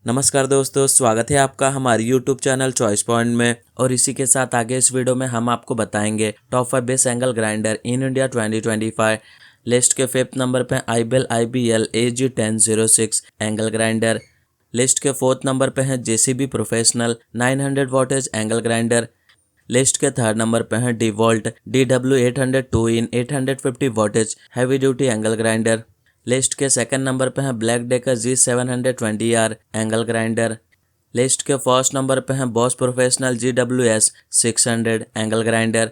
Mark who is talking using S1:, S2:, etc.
S1: नमस्कार दोस्तों, स्वागत है आपका हमारे YouTube चैनल चॉइस पॉइंट में। और इसी के साथ आगे इस वीडियो में हम आपको बताएंगे top 5 best angle grinder in India 2025। List के 5th नंबर पे iBell IBL AG1006 angle grinder. List के 4th नंबर पे है JCB professional 900 wattage angle grinder. List के 3rd नंबर पे है DeWalt DW800 2 in 850 wattage heavy duty angle grinder. List के 2nd number पे है black decker G720R angle grinder. List के 1st नंबर पे है boss professional GWS 600 angle grinder.